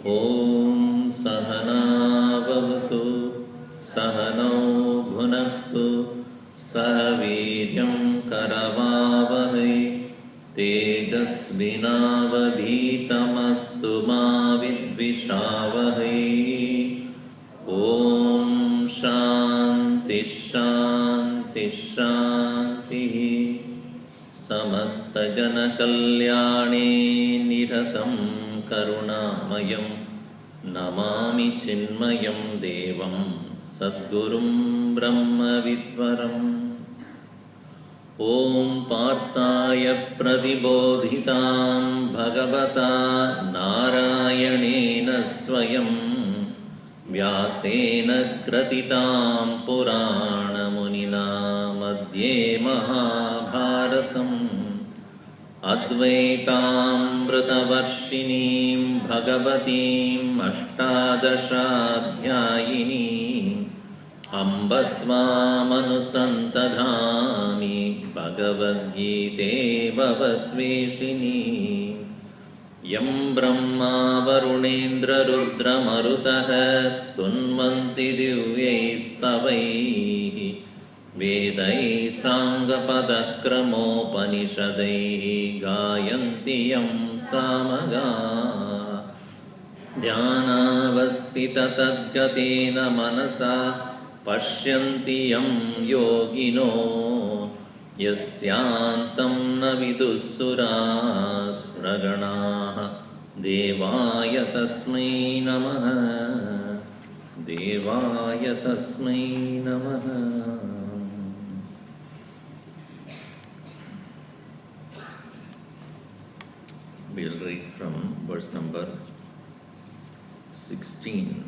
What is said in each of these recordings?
ॐ सहना भवतु सहनौ भुनक्तु सह वीर्यं करवावहै तेजस्विनावधीतमस्तु मा विद्विषावहै ॐ शान्ति शान्ति शान्तिः समस्तजनकल्याणे निरतं करुणामयं नमामि चिन्मयं देवं सद्गुरुं ब्रह्मविद्वरम् ॐ पार्थाय प्रतिबोधितां भगवता नारायणेन स्वयं व्यासेन ग्रथितां पुराणमुनिना मध्ये महाभारतम् अद्वैतामृतवर्षिणीं भगवतीम् अष्टादशाध्यायिनीम् अम्ब त्वामनुसन्तधामि भगवद्गीते भवद्वेषिणी यं ब्रह्मा वरुणेन्द्ररुद्रमरुतः स्तुन्वन्ति दिव्यैस्तवैः वेदैः साङ्गपदक्रमोपनिषदैः गायन्ति यं सामगाः ध्यानावस्थिततद्गतेन मनसा पश्यन्ति यं योगिनो यस्यान्तं न विदुःसुरासुरगणाः देवाय तस्मै नमः देवाय तस्मै नमः. We'll read from verse number 16.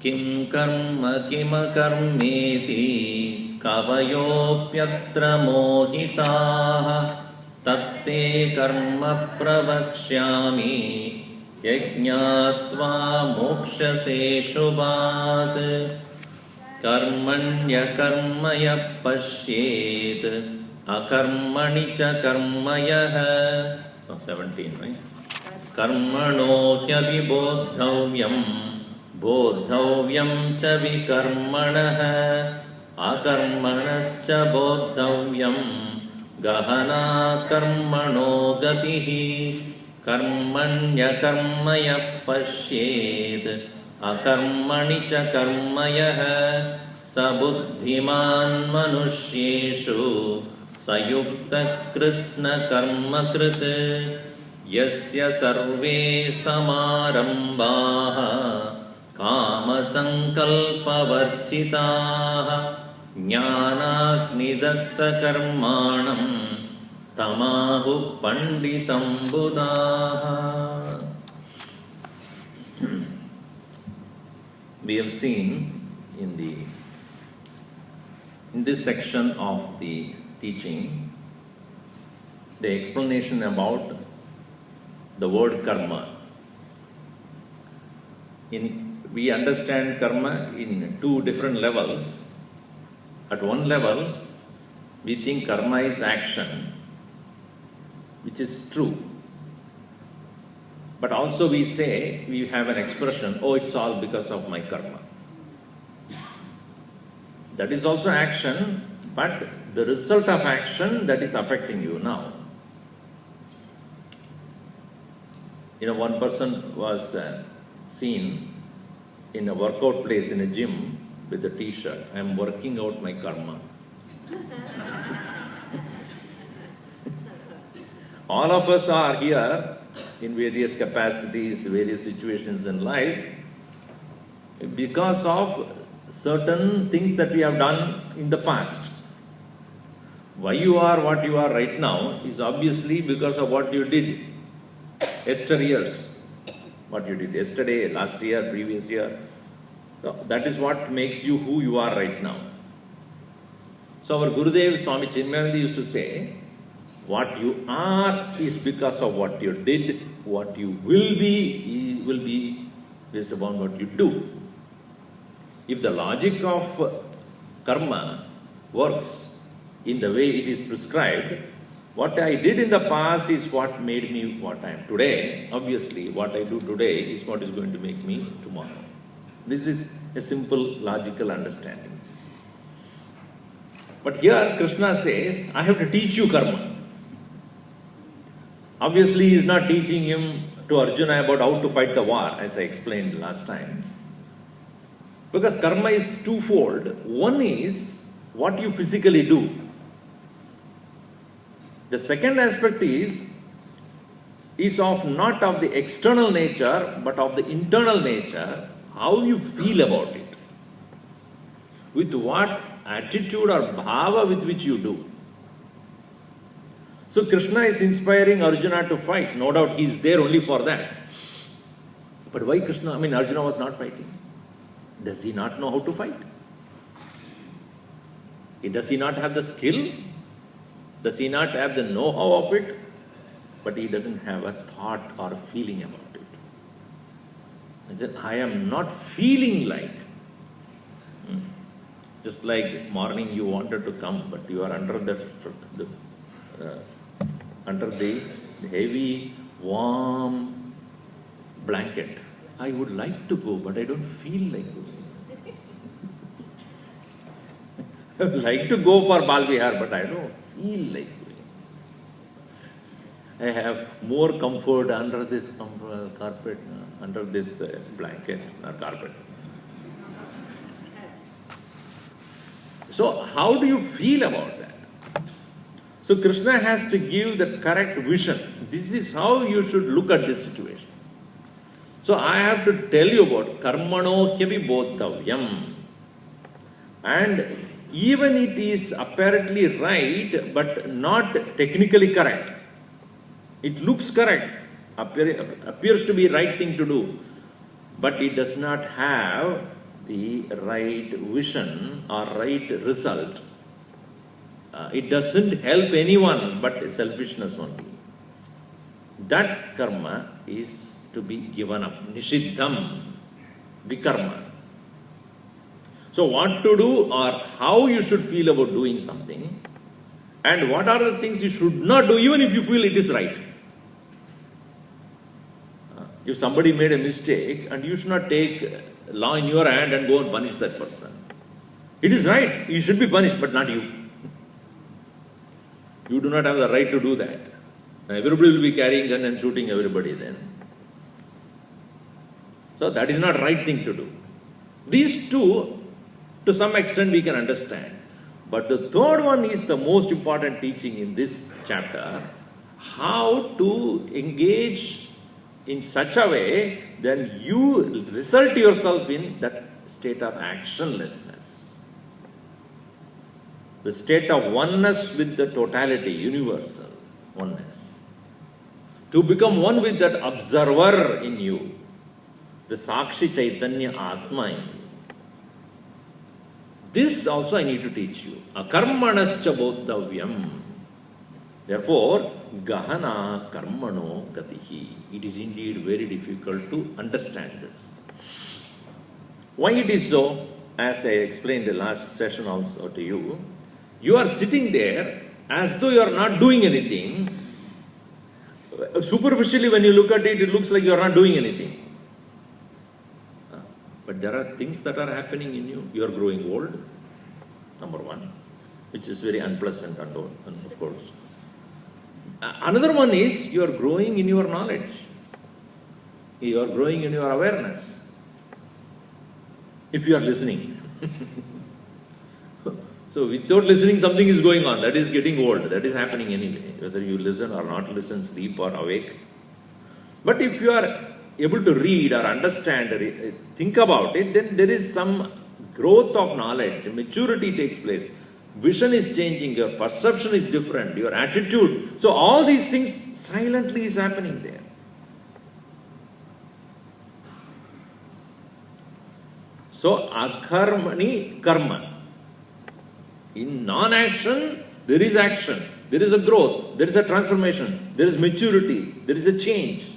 किं कर्म किमकर्मेति कवयोऽप्यत्र मोहिताः तत्ते कर्म प्रवक्ष्यामि यज्ञात्वा मोक्षसे शुभात् कर्मण्यकर्म यः पश्येत् अकर्मणि च कर्म यः 17 right? कर्मणो ह्यभिबोद्धव्यं बोद्धव्यं च विकर्मणः अकर्मणश्च बोद्धव्यं गहना कर्मणो गतिः कर्मण्यकर्म यः पश्येत् अकर्मणि च कर्म यः स बुद्धिमान् मनुष्येषु स युक्तः कृत्स्नकर्मकृत् यस्य सर्वे समारम्भाः कामसङ्कल्पवर्जिताः ज्ञानाग्निदग्धकर्माणं तमाहुः पंडितं बुधाः. We have seen in this section of the teaching the explanation about the word karma. We understand karma in two different levels. At one level, we think karma is action. which is true. But also we say, we have an expression, oh, it's all because of my karma. That is also action, but the result of action that is affecting you now. One person was seen in a workout place in a gym with a t-shirt, I am working out my karma. All of us are here in various capacities, various situations in life because of certain things that we have done in the past. Why you are what you are right now is obviously because of what you did yesteryears. What you did yesterday, last year, previous year. So that is what makes you who you are right now. So our Gurudev Swami Chinmaya used to say, what you are is because of what you did, what you will be based upon what you do. If the logic of karma works in the way it is prescribed, what I did in the past is what made me what I am today. Obviously, what I do today is what is going to make me tomorrow. This is a simple logical understanding. But here Krishna says, I have to teach you karma. Obviously, he is not teaching him to Arjuna about how to fight the war, as I explained last time. Because karma is twofold. One is what you physically do. The second aspect is of not of the external nature, but of the internal nature, how you feel about it. With what attitude or bhava with which you do. So Krishna is inspiring Arjuna to fight. No doubt he is there only for that. But why Krishna? Arjuna was not fighting. Does he not know how to fight? Does he not have the skill? Does he not have the know-how of it? But he doesn't have a thought or feeling about it. He said, I am not feeling like. Just like morning you wanted to come, but you are under the heavy, warm blanket. I would like to go, but I don't feel like going. I would like to go for Bal Vihar, but I don't feel like going. I have more comfort under this carpet, under this blanket or carpet. So how do you feel about that? So Krishna has to give the correct vision. This is how you should look at this situation. So I have to tell you about karmano hyapi bodhavyam. And even it is apparently right, but not technically correct. It looks correct, appears to be right thing to do, but it does not have the right vision or right result. It doesn't help anyone but selfishness only. That karma is to be given up. Nishiddham, vikarma. So what to do or how you should feel about doing something, and what are the things you should not do even if you feel it is right. If somebody made a mistake, and you should not take law in your hand and go and punish that person. It is right, you should be punished, but not you. You do not have the right to do that. Everybody will be carrying gun and shooting everybody then. So that is not right thing to do. These two, to some extent we can understand. But the third one is the most important teaching in this chapter. How to engage in such a way that you result yourself in that state of actionlessness. The state of oneness with the totality, universal oneness. To become one with that observer in you, the Sakshi Chaitanya Atma in you. This also I need to teach you. Akarmanascha bodhavyam. Therefore, gahana karmano gatihi. It is indeed very difficult to understand this. Why it is so? As I explained the last session also to you, you are sitting there as though you are not doing anything, Superficially, when you look at it, it looks like you are not doing anything. But there are things that are happening in you. You are growing old, number one, which is very unpleasant and of course. Another one is you are growing in your knowledge. You are growing in your awareness. If you are listening. So without listening, something is going on. That is getting old. That is happening anyway. Whether you listen or not listen, sleep or awake. But if you are able to read or understand, or think about it, then there is some growth of knowledge. Maturity takes place. Vision is changing. Your perception is different. Your attitude. So all these things silently is happening there. So akarmani karma. In non-action, there is action. There is a growth. There is a transformation. There is maturity. There is a change.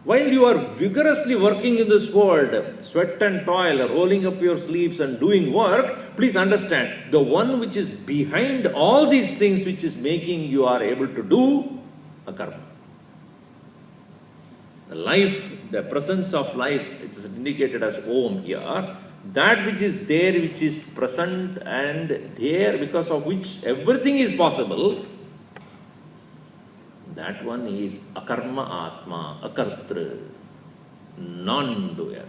While you are vigorously working in this world, sweat and toil, rolling up your sleeves and doing work, please understand, the one which is behind all these things which is making you are able to do a karma. The life, the presence of life, it is indicated as Om here. That which is there, which is present and there, because of which everything is possible, that one is akarma atma, akartra, non-doer.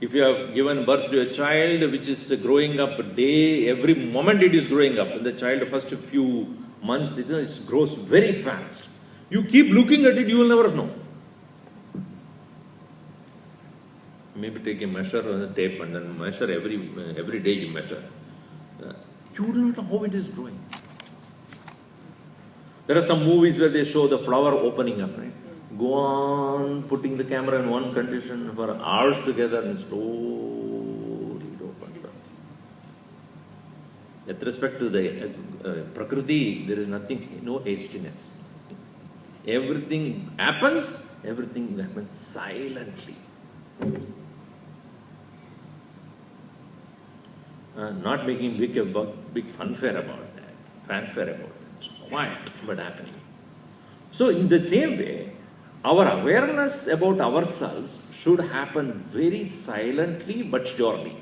If you have given birth to a child which is growing up day, every moment it is growing up, and the child first few months it grows very fast. You keep looking at it, you will never know. Maybe take a measure on the tape and then measure every day you measure. You do not know how it is growing. There are some movies where they show the flower opening up, right? Go on putting the camera in one condition for hours together and slowly it opens up. With respect to the Prakriti, there is nothing, no hastiness. Everything happens silently. Not making big fanfare about that. It's quiet but happening. So in the same way, our awareness about ourselves should happen very silently but surely.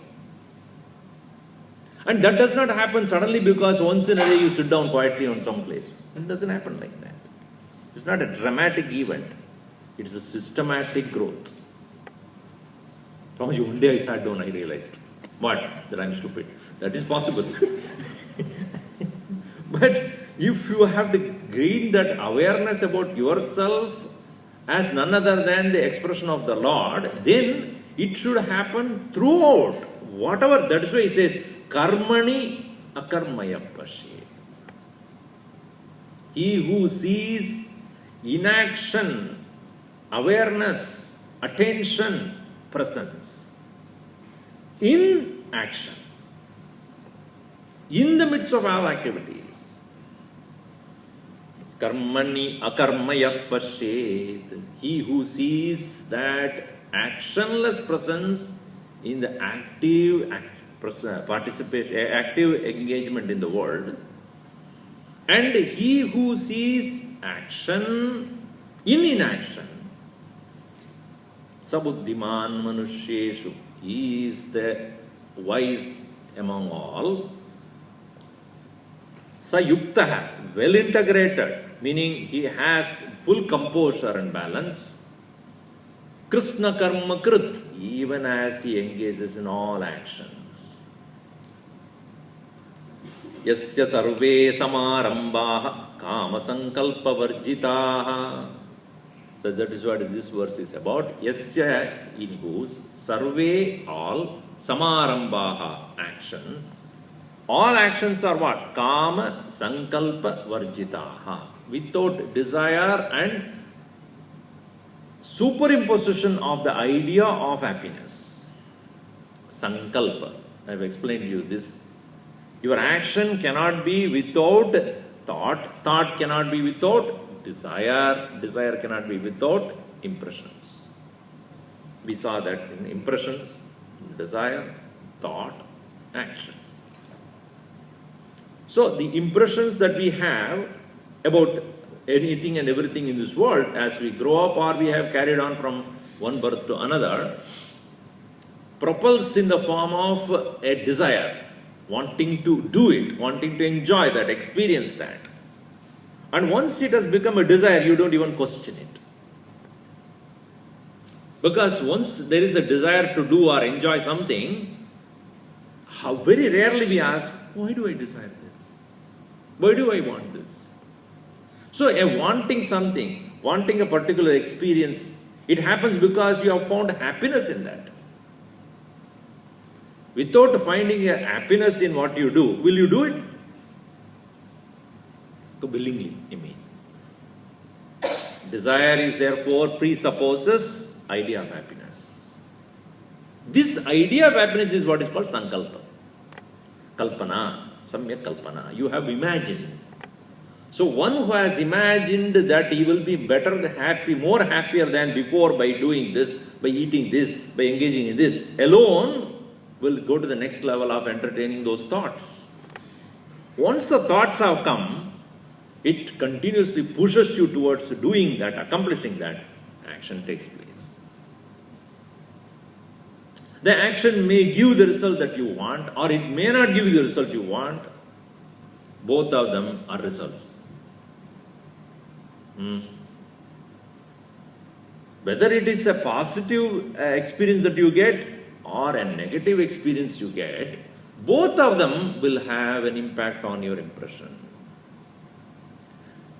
And that does not happen suddenly because once in a day you sit down quietly on some place. It doesn't happen like that. It's not a dramatic event. It is a systematic growth. One day I sat down, I realized, that I'm stupid. That is possible. But if you have to gain that awareness about yourself as none other than the expression of the Lord, then it should happen throughout. Whatever, that's why he says, karmani akarmaya pashet. He who sees inaction, awareness, attention, presence in action, in the midst of all activities. Karmani akarmaya pashet. He who sees that actionless presence in the active participation, active engagement in the world, and he who sees action in inaction, sabuddhiman manushyeshu, he is the wise among all. Sayuktaha, well integrated, meaning he has full composure and balance. Krishna karma krit, even as he engages in all actions. Yasya sarve samarambaha kama sankalpa varjitaha. So that is what this verse is about. Yasya, in whose, sarve, all, samarambaha, actions. All actions are what? Kama sankalpa varjitaha. Without desire and superimposition of the idea of happiness. Sankalpa. I have explained to you this. Your action cannot be without thought. Thought cannot be without desire. Desire cannot be without impressions. We saw that in impressions, desire, thought, action. So the impressions that we have about anything and everything in this world as we grow up or we have carried on from one birth to another propels in the form of a desire, wanting to do it, wanting to enjoy that, experience that. And once it has become a desire, you don't even question it. Because once there is a desire to do or enjoy something, how very rarely we ask, why do I desire this? Why do I want this? So a wanting something, wanting a particular experience, it happens because you have found happiness in that. Without finding a happiness in what you do, will you do it? Willingly, I mean. Desire is therefore presupposes idea of happiness. This idea of happiness is what is called sankalpa. Kalpana, samyak kalpana. You have imagined. So one who has imagined that he will be better, happy, more happier than before by doing this, by eating this, by engaging in this, alone will go to the next level of entertaining those thoughts. Once the thoughts have come, it continuously pushes you towards doing that, accomplishing that. Action takes place. The action may give the result that you want, or it may not give you the result you want. Both of them are results. Whether it is a positive experience that you get or a negative experience you get, both of them will have an impact on your impression.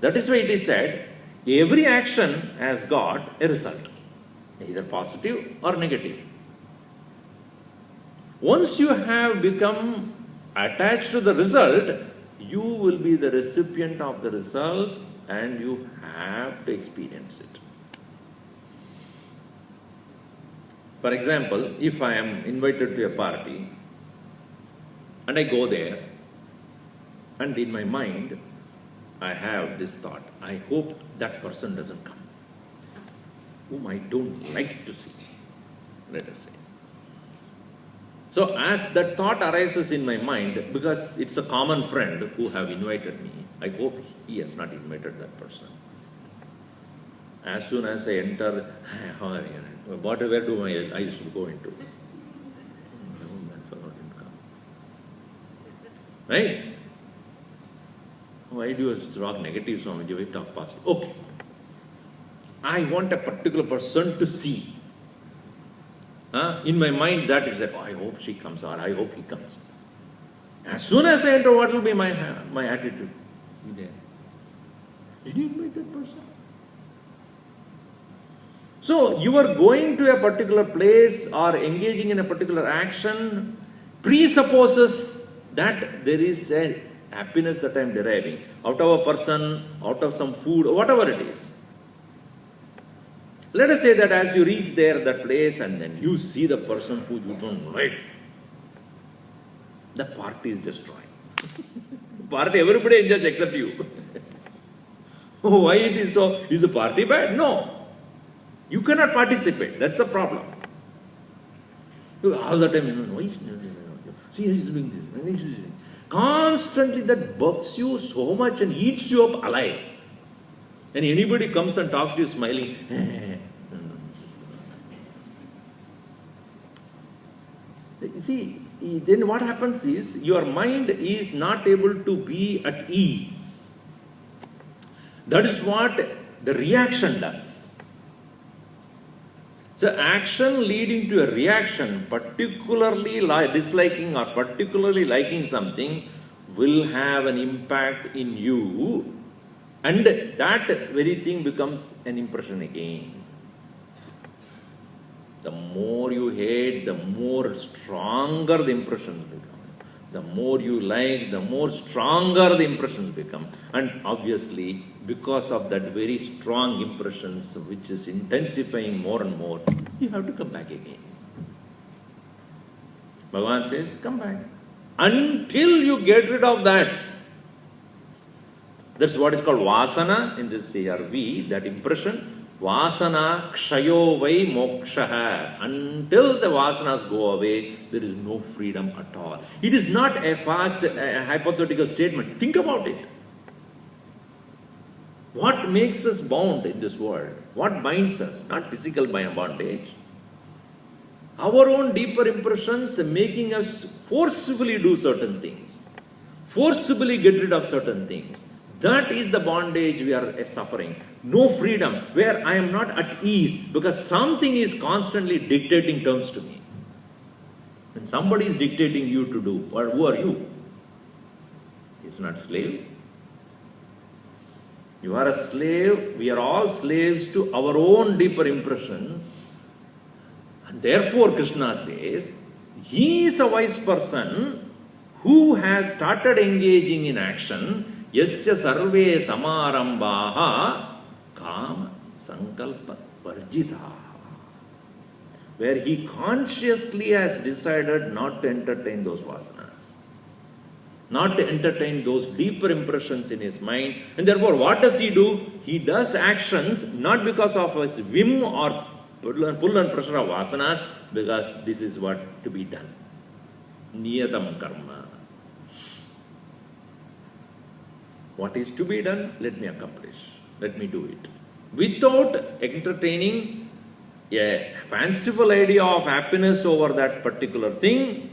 That is why it is said, every action has got a result, either positive or negative. Once you have become attached to the result, you will be the recipient of the result and you have to experience it. For example, if I am invited to a party and I go there and in my mind I have this thought, I hope that person doesn't come, whom I don't like to see, let us say. So as that thought arises in my mind, because it's a common friend who have invited me, I hope he has not invited that person. As soon as I enter, where do my eyes go into? No, that fellow didn't come. Right? Why do you talk negative, Swamiji? Why talk positive? Okay. I want a particular person to see. In my mind, that is that, I hope she comes or I hope he comes. As soon as I enter, what will be my attitude? See there. Did you invite that person? So, you are going to a particular place or engaging in a particular action presupposes that there is a happiness that I am deriving out of a person, out of some food, or whatever it is. Let us say that as you reach there, that place, and then you see the person who you don't like, the party is destroyed. Party, everybody enjoys except you. Why it is so? Is the party bad? No. You cannot participate. That's the problem. All the time, why is see, he's doing this. Constantly that bugs you so much and eats you up alive. And anybody comes and talks to you smiling. See, then what happens is your mind is not able to be at ease. That is what the reaction does. So action leading to a reaction, particularly disliking or particularly liking something, will have an impact in you, and that very thing becomes an impression again. The more you hate, the more stronger the impressions become. The more you like, the more stronger the impressions become. And obviously, because of that very strong impressions, which is intensifying more and more, you have to come back again. Bhagavan says, come back. Until you get rid of that. That's what is called vasana in this ARV, that impression. Vasana kshayo vai mokshaha. Until the vasanas go away, there is no freedom at all. It is not a fast, hypothetical statement. Think about it. What makes us bound in this world? What binds us? Not physical bondage. Our own deeper impressions making us forcibly do certain things. Forcibly get rid of certain things. That is the bondage we are suffering. No freedom, where I am not at ease because something is constantly dictating terms to me. When somebody is dictating you to do, who are you? He's not slave. You are a slave. We are all slaves to our own deeper impressions. And therefore, Krishna says, he is a wise person who has started engaging in action. Yasya sarve samarambaha kama sankalpa varjitaha. Where he consciously has decided not to entertain those vasanas, not to entertain those deeper impressions in his mind. And therefore, what does he do? He does actions not because of his whim or pull and pressure of vasanas, because this is what to be done. Niyatam karma. What is to be done? Let me accomplish. Let me do it. Without entertaining a fanciful idea of happiness over that particular thing,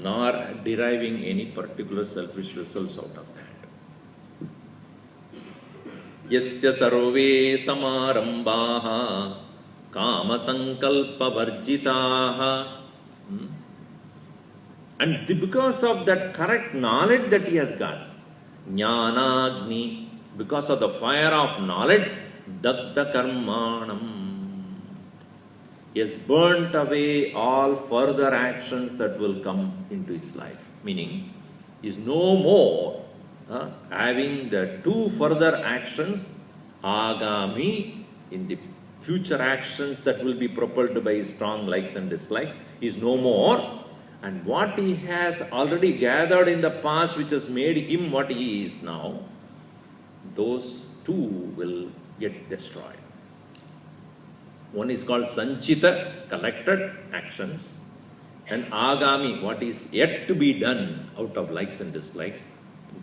nor deriving any particular selfish results out of that. Yasya sarve samarambaha kama sankalpa varjitaha. And because of that correct knowledge that he has got, Jnanagni, because of the fire of knowledge, Datta Karmanam, he has burnt away all further actions that will come into his life. Meaning, he is no more having the two further actions, Agami, in the future actions that will be propelled by his strong likes and dislikes, is no more. And what he has already gathered in the past, which has made him what he is now, those two will get destroyed. One is called Sanchita, collected actions, and Agami, what is yet to be done out of likes and dislikes,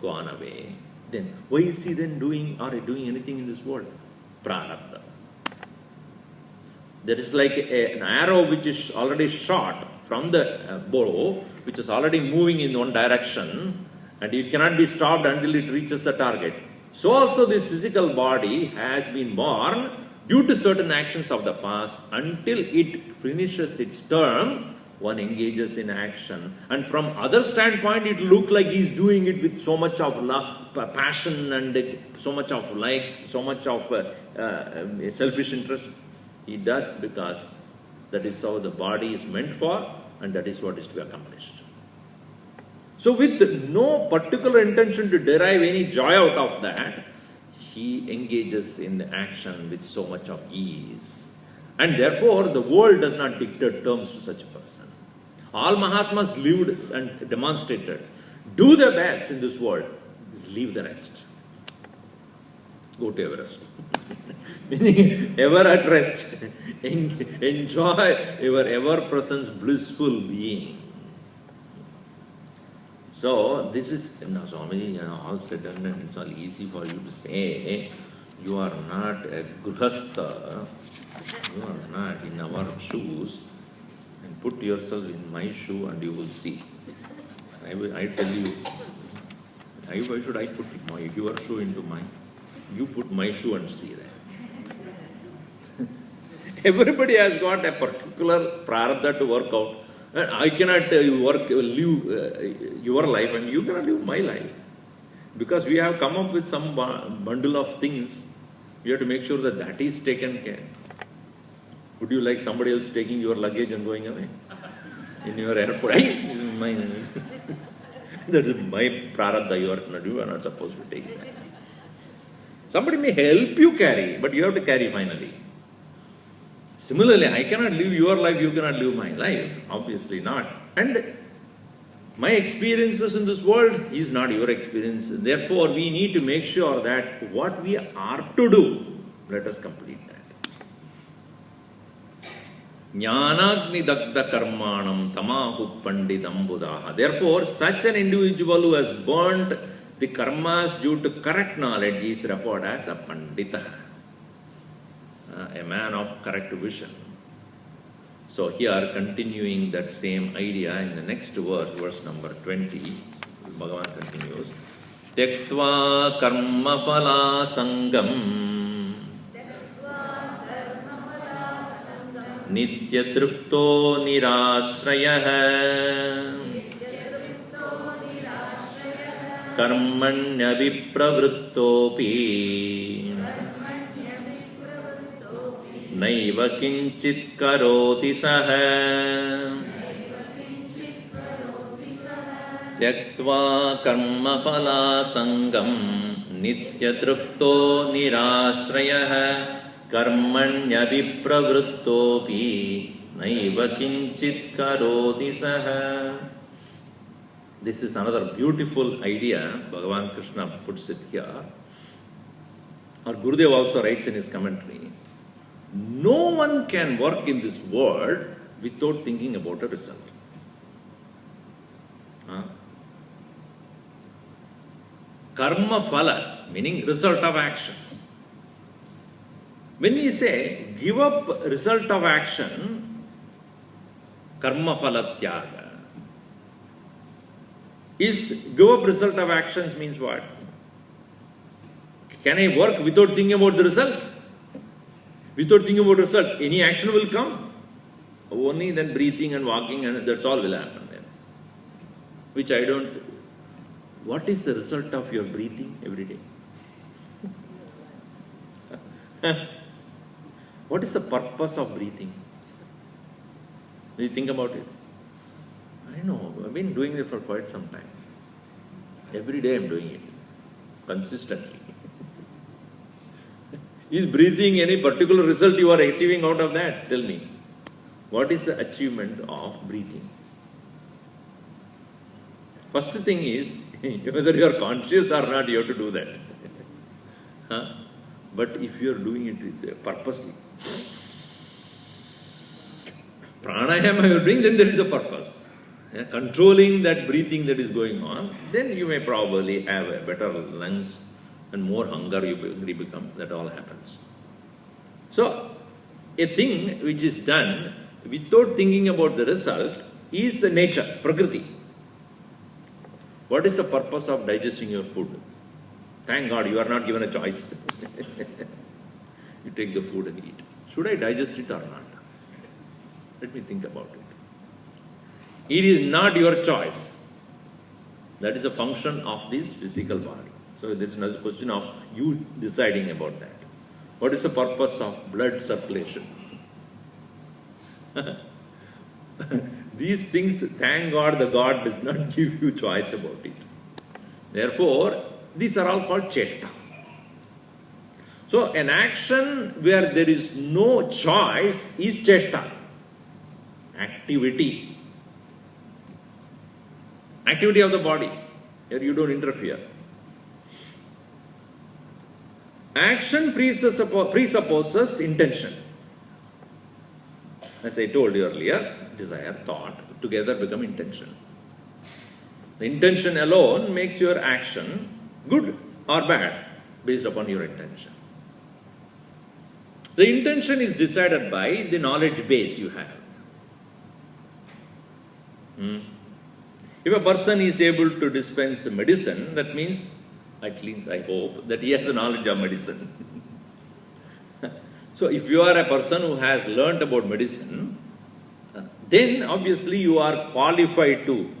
gone away. Then, why is he then doing anything in this world? Prarabdha. There is like an arrow which is already shot from the bow, which is already moving in one direction, and it cannot be stopped until it reaches the target. So also this physical body has been born due to certain actions of the past. Until it finishes its term, one engages in action. And from other standpoint, it looks like he is doing it with so much of love, passion, and so much of likes, so much of selfish interest. He does because that is how the body is meant for, and that is what is to be accomplished. So with no particular intention to derive any joy out of that, he engages in action with so much of ease. And therefore, the world does not dictate terms to such a person. All Mahatmas lived and demonstrated. Do the best in this world, leave the rest. Go to Everest. Meaning, ever at rest. Enjoy your ever-present blissful being. So, this is, Swami, all said and done, it's all easy for you to say, you are not a grihastha, you are not in our shoes, and put yourself in my shoe and you will see. I tell you, why should I put your shoe into mine? You put my shoe and see that. Everybody has got a particular prarabdha to work out. And I cannot live your life and you cannot live my life. Because we have come up with some bundle of things, we have to make sure that that is taken care. Would you like somebody else taking your luggage and going away? In your airport? That is my prarabdha, you are not supposed to take that. Somebody may help you carry, but you have to carry finally. Similarly, I cannot live your life, you cannot live my life. Obviously not. And my experiences in this world is not your experience. Therefore, we need to make sure that what we are to do, let us complete that. Jnanagni dagda karmanam tamahu pandidam buddhaha. Therefore, such an individual who has burnt the karmas due to correct knowledge is referred as a pandita, a man of correct vision. So here, continuing that same idea in the next verse, verse number 20, Bhagavan continues, Tektva karma phala sangam nitya tripto nirashrayah karmanya vipravrittopi naiva kinchit karoti saha tyaktva karma phala sangam nitya tripto nirashrayah karmanya vipravrittopi naiva kinchit karoti saha. This is another beautiful idea. Bhagavan Krishna puts it here. Our Gurudev also writes in his commentary, no one can work in this world without thinking about a result. Karma phala, meaning result of action. When we say give up result of action, karma phala tyaga, is give up result of actions means what? Can I work without thinking about the result? Without thinking about result, any action will come. Only then breathing and walking and that's all will happen then. Which I don't. What is the result of your breathing every day? What is the purpose of breathing? Do you think about it? I know, I've been doing it for quite some time. Every day I'm doing it, consistently. Is breathing any particular result you are achieving out of that? Tell me. What is the achievement of breathing? First thing is, whether you are conscious or not, you have to do that. But if you are doing it purposely, pranayama you are doing, then there is a purpose. Controlling that breathing that is going on, then you may probably have a better lungs and more hunger you become. That all happens. So, a thing which is done without thinking about the result is the nature, prakriti. What is the purpose of digesting your food? Thank God you are not given a choice. You take the food and eat. Should I digest it or not? Let me think about it. It is not your choice. That is a function of this physical body. So there is another question of you deciding about that. What is the purpose of blood circulation? These things, thank God, the God does not give you choice about it. Therefore, these are all called cheta. So an action where there is no choice is cheta. Activity. Activity of the body. Here you don't interfere. Action presupposes intention. As I told you earlier, desire, thought, together become intention. The intention alone makes your action good or bad based upon your intention. The intention is decided by the knowledge base you have. If a person is able to dispense medicine, that means, at least I hope, that he has a knowledge of medicine. So if you are a person who has learnt about medicine, then obviously you are qualified to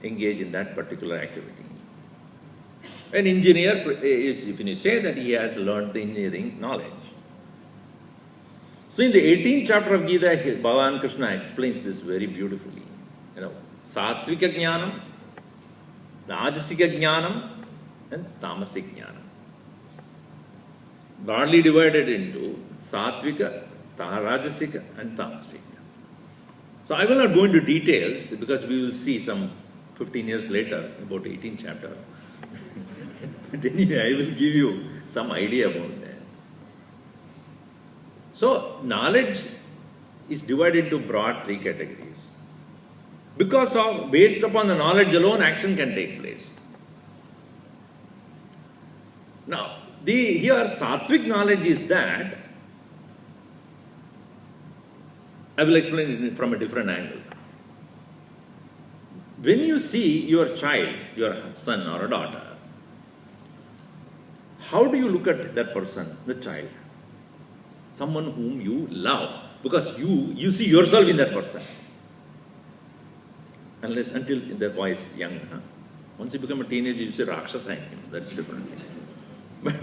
engage in that particular activity. An engineer is, if you say that he has learnt the engineering knowledge. So in the 18th chapter of Gita, Bhagavan Krishna explains this very beautifully. Sattvika jnanam, rajasika jnanam, and tamasik jnanam. Broadly divided into Sattvika, Rajasika, and Tamasika. So I will not go into details because we will see some 15 years later about 18th chapter. But anyway, I will give you some idea about that. So knowledge is divided into broad three categories. Because of, based upon the knowledge alone, action can take place. Now, here sattvic knowledge is that, I will explain it from a different angle. When you see your child, your son or a daughter, how do you look at that person, the child? Someone whom you love, because you see yourself in that person. Until the boy is young. Once you become a teenager, you say Rakshasa in him. That's different. But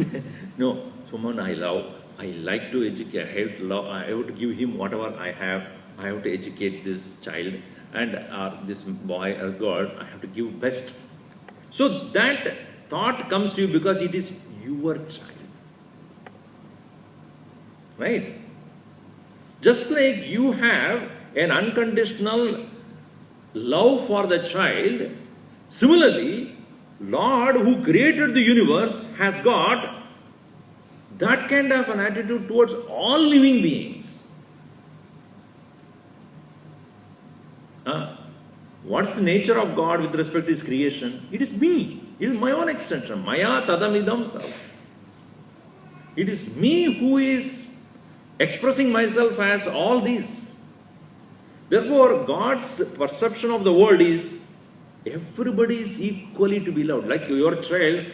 no, someone I love, I like to educate, I have to give him whatever I have to educate this child and this boy or girl, I have to give best. So that thought comes to you because it is your child. Right? Just like you have an unconditional love for the child, similarly, Lord who created the universe has got that kind of an attitude towards all living beings. What's the nature of God with respect to His creation? It is me. It is my own extension. Maya tadamidam sarvam. It is me who is expressing myself as all these. Therefore, God's perception of the world is everybody is equally to be loved. Like your child,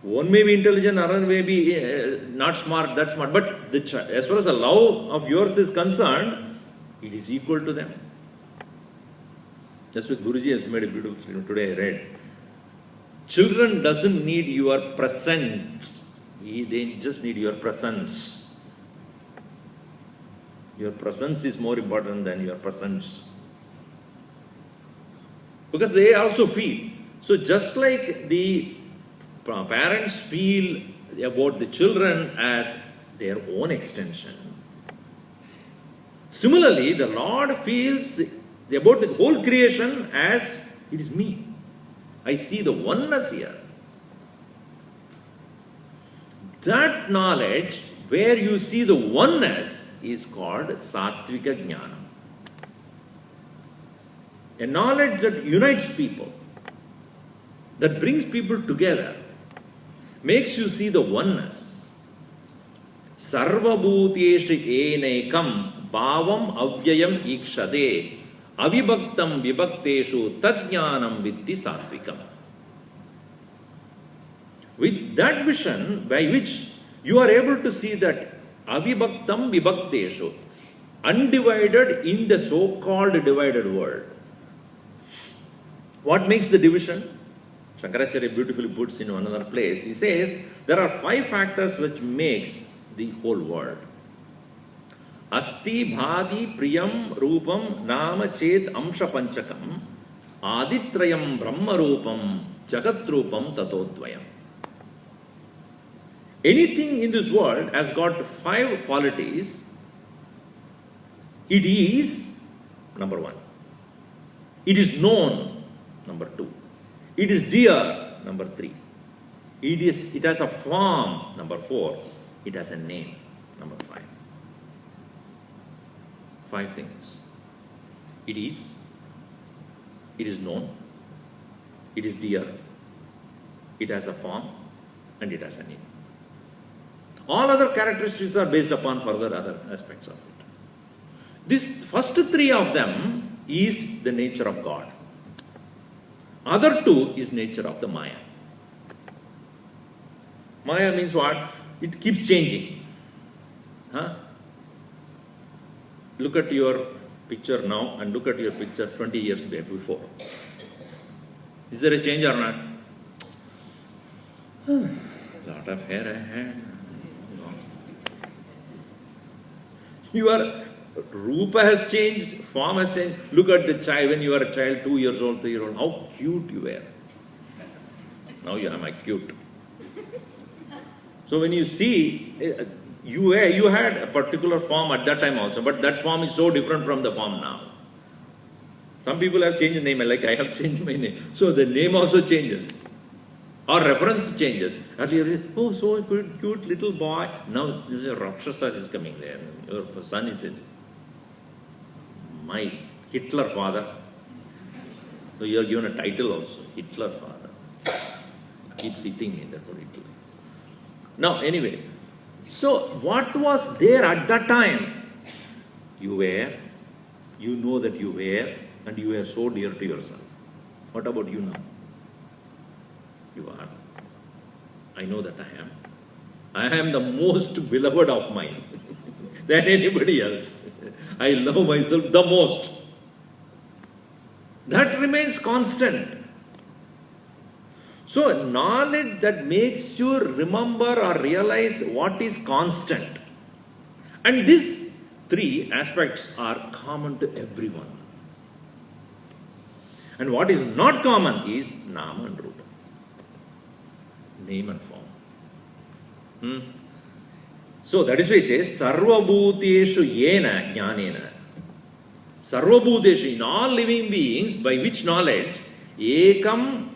one may be intelligent, another may be not smart, that smart. But as far as the love of yours is concerned, it is equal to them. Just with Guruji has made a beautiful statement today I read. Children doesn't need your present. They just need your presence. Your presence is more important than your presence. Because they also feel. So just like the parents feel about the children as their own extension, similarly the Lord feels about the whole creation as it is me. I see the oneness here. That knowledge where you see the oneness is called Sattvika Jnana. A knowledge that unites people, that brings people together, makes you see the oneness. Sarvabhuteshu enekam bhavam avyayam ikshade avibhaktam vibhakteshu tadjnanam vitti satvikam. With that vision by which you are able to see that avibhaktam vibhakteshu, undivided in the so-called divided world. What makes the division? Shankaracharya beautifully puts in another place. He says there are 5 factors which makes the whole world. Asti bhadi priyam rupam nama chet amsha panchakam aditrayam brahma rupam jagat rupam tatodvayam. Anything in this world has got 5 qualities. It is, number 1. It is known, number 2. It is dear, number 3. It has a form, number 4. It has a name, number 5. 5 things. It is known, it is dear, it has a form, and it has a name. All other characteristics are based upon further other aspects of it. This first 3 of them is the nature of God. Other 2 is nature of the Maya. Maya means what? It keeps changing. Look at your picture now and look at your picture 20 years before. Is there a change or not? Lot of hair I had. Your Rupa has changed, form has changed. Look at the child when you were a child, 2 years old, 3 years old. How cute you were. Now you are my cute. So when you see, you had a particular form at that time also, but that form is so different from the form now. Some people have changed the name, like I have changed my name. So the name also changes. Or reference changes. Earlier, oh, so cute little boy. Now this is a Rakshasa is coming there. Your son is my Hitler father. So you are given a title also, Hitler father. Keeps hitting me, that's what Hitler. Now, anyway, so what was there at that time? You were, you know that you were, and you were so dear to yourself. What about you now? You are. I know that I am. I am the most beloved of mine than anybody else. I love myself the most. That remains constant. So, knowledge that makes you remember or realize what is constant. And these three aspects are common to everyone. And what is not common is Nama and Rupa. Name and form. So that is why it says, Sarva Bhuteshu Yena Jnanena. Sarva Bhuteshu, in all living beings, by which knowledge? Ekam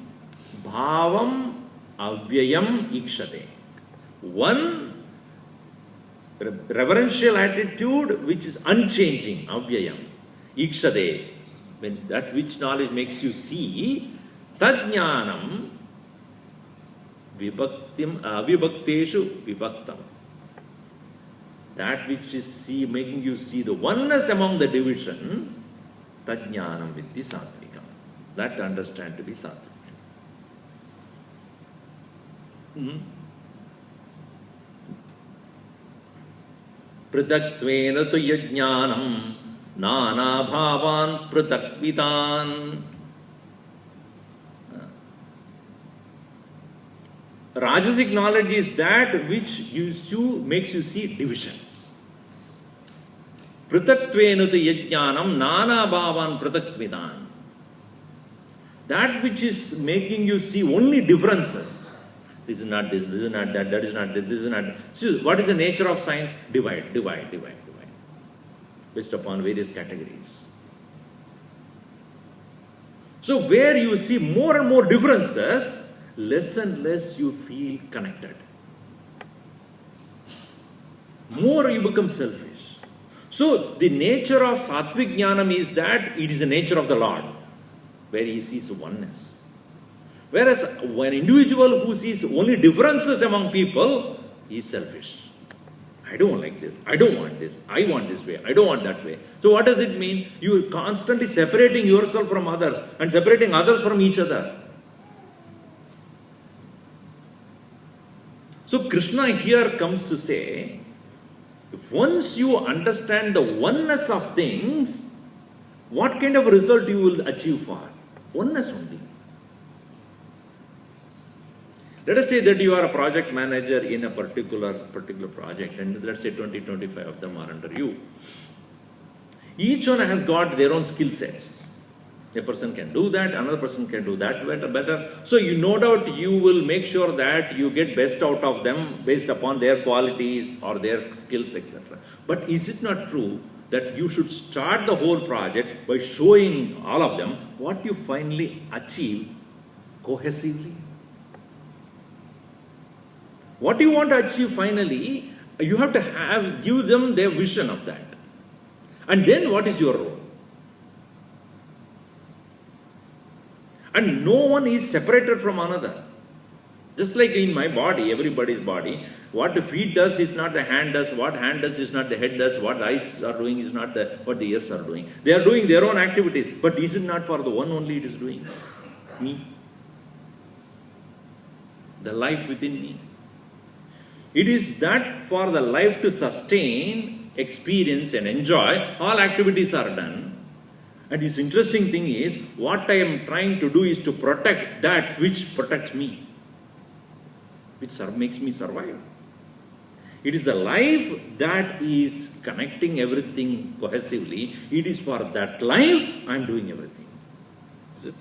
Bhavam Avyayam Ikshate. One reverential attitude which is unchanging, Avyayam. Ikshate. When that which knowledge makes you see, Tadjnanam Avibhakteshu Vibhaktam. That which is making you see the oneness among the division, Tadjnanam Viddhi Satvikam. That to understand to be Satvik. Pradatvena tu yajnanam Nana bhavan pratakvitan. Rajasic knowledge is that which makes you see divisions. Prataktvenatu yajnanam nana bhavan pratakvitan. That which is making you see only differences. This is not this is not that, that is not this is not. So what is the nature of science? Divide. Based upon various categories. So where you see more and more differences, less and less you feel connected. More you become selfish. So the nature of Sattvic Jnanam is that it is the nature of the Lord, where he sees oneness. Whereas one individual who sees only differences among people, he is selfish. I don't like this, I don't want this, I want this way, I don't want that way. So what does it mean? You are constantly separating yourself from others and separating others from each other. So Krishna here comes to say, once you understand the oneness of things, what kind of result you will achieve for? Oneness only. Let us say that you are a project manager in a particular project, and let's say 20-25 of them are under you. Each one has got their own skill sets. A person can do that, another person can do that better. So no doubt you will make sure that you get best out of them based upon their qualities or their skills, etc. But is it not true that you should start the whole project by showing all of them what you finally achieve cohesively? What you want to achieve finally, you have to give them their vision of that. And then what is your role? And no one is separated from another. Just like in my body, everybody's body, what the feet does is not the hand does, what hand does is not the head does, what the eyes are doing is not what the ears are doing. They are doing their own activities, but is it not for the one only it is doing? Me. The life within me. It is that for the life to sustain, experience and enjoy, all activities are done. And this interesting thing is, what I am trying to do is to protect that which protects me, which makes me survive. It is the life that is connecting everything cohesively. It is for that life I am doing everything. Is it?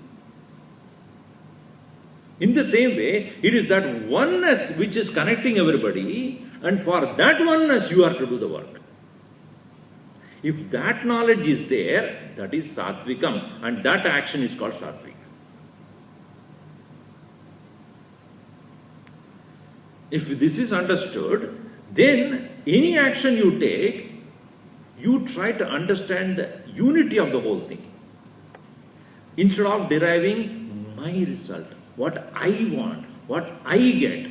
In the same way, it is that oneness which is connecting everybody, and for that oneness you are to do the work. If that knowledge is there, that is Sattvikam, and that action is called Sattvic. If this is understood, then any action you take you try to understand the unity of the whole thing. Instead of deriving my result, what I want, what I get.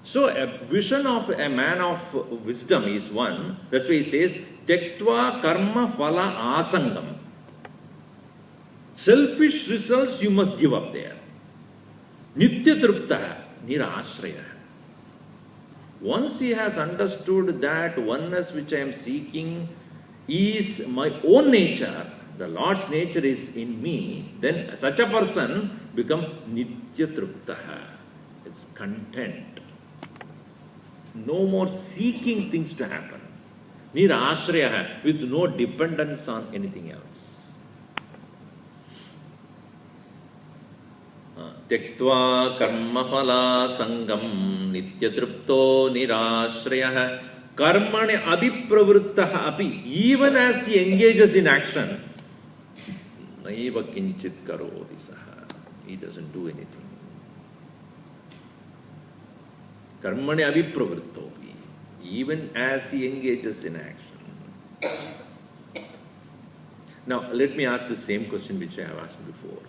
So a vision of a man of wisdom is one. That's why he says, Tyaktva karma phala asangam. Selfish results you must give up there. Nitya trupta nirashraya. Once he has understood that oneness which I am seeking is my own nature, the Lord's nature is in me, then such a person becomes nitya trupta. It's content. No more seeking things to happen. Nirashraya, with no dependence on anything else. Tyaktva karma phala sangam nitya trupto nirashraya karmane abhipravrittaha api. Even as he engages in action, naiva kinchit karoti saha. He doesn't do anything. Karmane abhipravrittopi. Even as he engages in action. Now, let me ask the same question which I have asked before.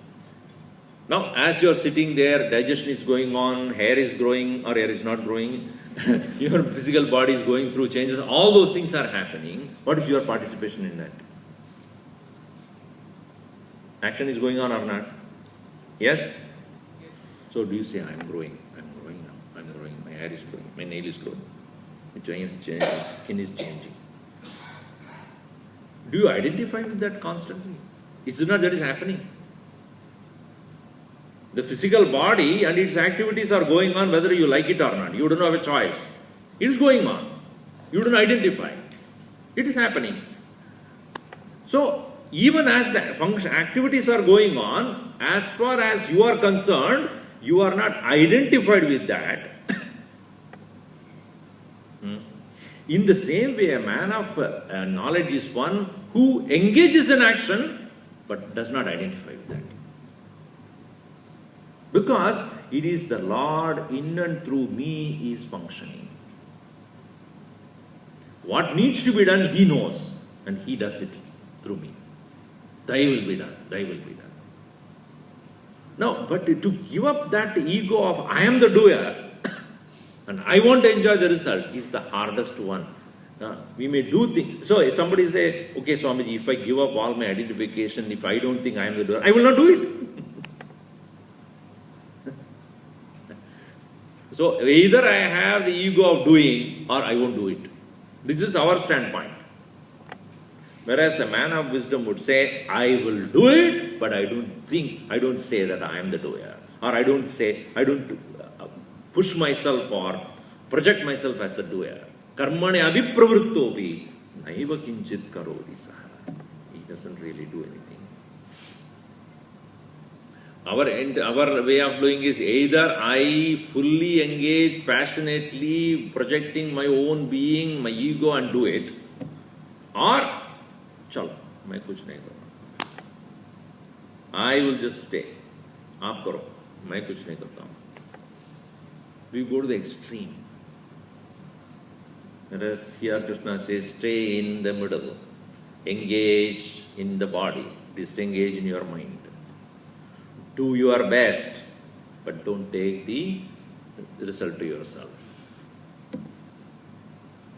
Now, as you are sitting there, digestion is going on, hair is growing or hair is not growing, your physical body is going through changes, all those things are happening. What is your participation in that? Action is going on or not? Yes? Yes. So do you say, I am growing now, I am growing, my hair is growing, my nail is growing, my skin is changing. Do you identify with that constantly? It's not that is happening. The physical body and its activities are going on whether you like it or not. You don't have a choice. It is going on. You don't identify. It is happening. So, even as the activities are going on, as far as you are concerned, you are not identified with that. In the same way, a man of knowledge is one who engages in action but does not identify with that. Because it is the Lord in and through me is functioning. What needs to be done, He knows, and He does it through me. Thy will be done, Thy will be done. Now, but to give up that ego of I am the doer and I want to enjoy the result is the hardest one. We may do things. So if somebody say, okay Swamiji, if I give up all my identification, if I don't think I am the doer, I will not do it. So either I have the ego of doing or I won't do it. This is our standpoint. Whereas a man of wisdom would say, I will do it, but I don't say that I am the doer. Or I don't push myself or project myself as the doer. Karmane abhipravrittopi naiva kinchit karoti saha. He doesn't really do anything. Our way of doing is either I fully engage passionately, projecting my own being, my ego and do it, or chalo, main kuch nahi karna. I will just stay. Aap karo, main kuch nahi karta hu. We go to the extreme. Whereas here Krishna says, stay in the middle, engage in the body, disengage in your mind. Do your best, but don't take the result to yourself.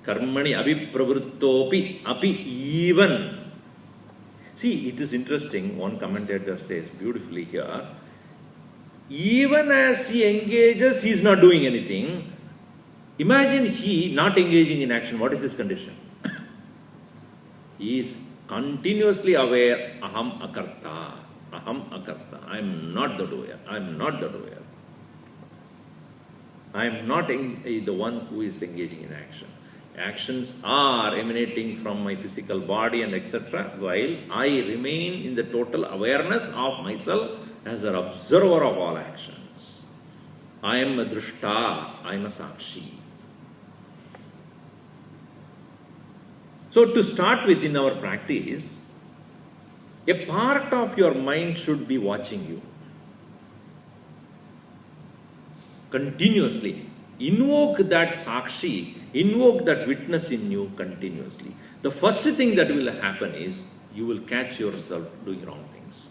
Karmani abhipravrittopi api even. See, it is interesting, one commentator says beautifully here, even as he engages, he is not doing anything. Imagine he not engaging in action. What is his condition? He is continuously aware, aham akarta. Aham akarta. I am not the doer. I am not the doer. I am not the one who is engaging in action. Actions are emanating from my physical body and etc. while I remain in the total awareness of myself as an observer of all actions. I am a drishta. I am a sakshi. So to start with in our practice, a part of your mind should be watching you continuously. Invoke that Sakshi, invoke that witness in you continuously. The first thing that will happen is you will catch yourself doing wrong things.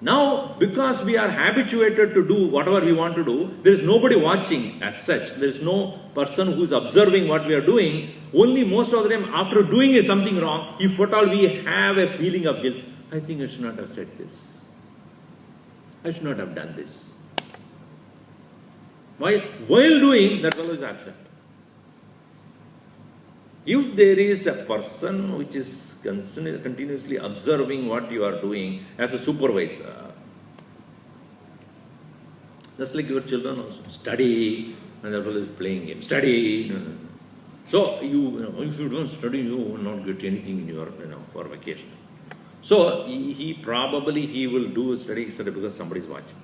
Now, because we are habituated to do whatever we want to do, there is nobody watching as such. There is no person who is observing what we are doing. Only most of the time, after doing something wrong, if at all we have a feeling of guilt, I think I should not have said this. I should not have done this. While doing, that fellow is absent. If there is a person which is continuously observing what you are doing as a supervisor, just like your children also, study, and the fellow is playing game, study. So, if you don't study, you will not get anything in your, for vacation. So, he will do a study because somebody is watching.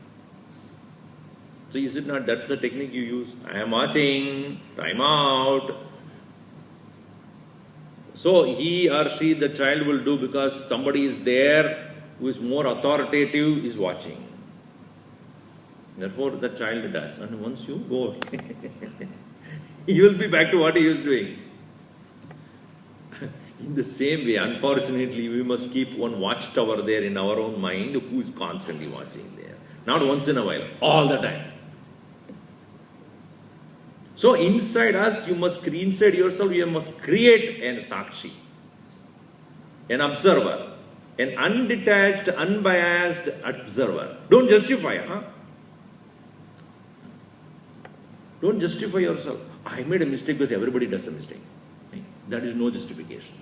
So, is it not that's the technique you use? I am watching, time out. So, he or she, the child will do because somebody is there who is more authoritative, is watching. Therefore, the child does. And once you go, he will be back to what he is doing. In the same way, unfortunately, we must keep one watchtower there in our own mind who is constantly watching there. Not once in a while, all the time. So inside us, inside yourself, you must create a Sakshi, an observer, an undetached, unbiased observer. Don't justify, Don't justify yourself. I made a mistake because everybody does a mistake. That is no justification.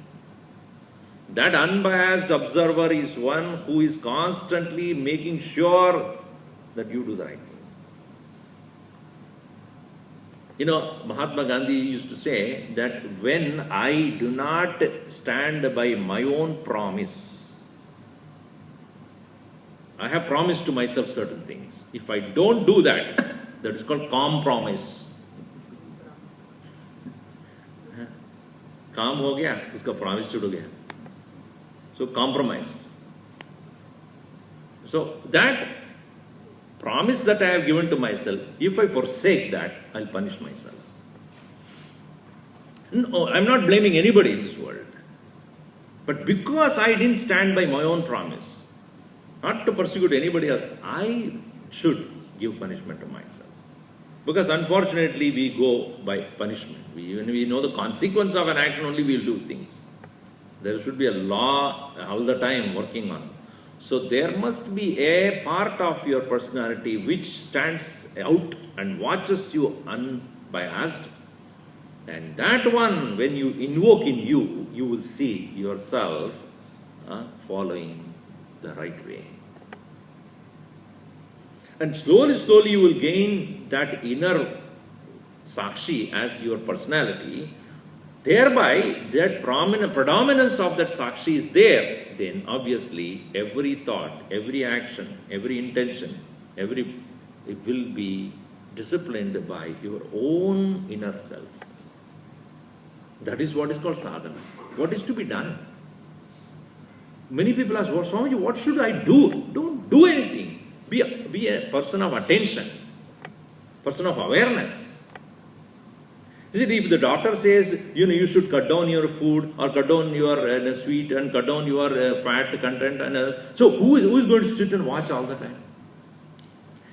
That unbiased observer is one who is constantly making sure that you do the right thing. Mahatma Gandhi used to say that when I do not stand by my own promise, I have promised to myself certain things. If I don't do that, that is called compromise. काम हो गया, उसका promise छूट गया. So compromise. So that promise that I have given to myself, if I forsake that, I'll punish myself. No, I'm not blaming anybody in this world. But because I didn't stand by my own promise, not to persecute anybody else, I should give punishment to myself. Because unfortunately we go by punishment. When we know the consequence of an action, only we will do things. There should be a law all the time working on. So there must be a part of your personality which stands out and watches you unbiased. And that one, when you invoke in you, you will see yourself following the right way. And slowly you will gain that inner Sakshi as your personality. Thereby, that predominance of that Sakshi is there. Then obviously, every thought, every action, every intention, it will be disciplined by your own inner self. That is what is called sadhana. What is to be done? Many people ask, Swamiji, what should I do? Don't do anything. Be a person of attention, person of awareness. If the doctor says, you should cut down your food or cut down your sweet and cut down your fat content, so who is going to sit and watch all the time?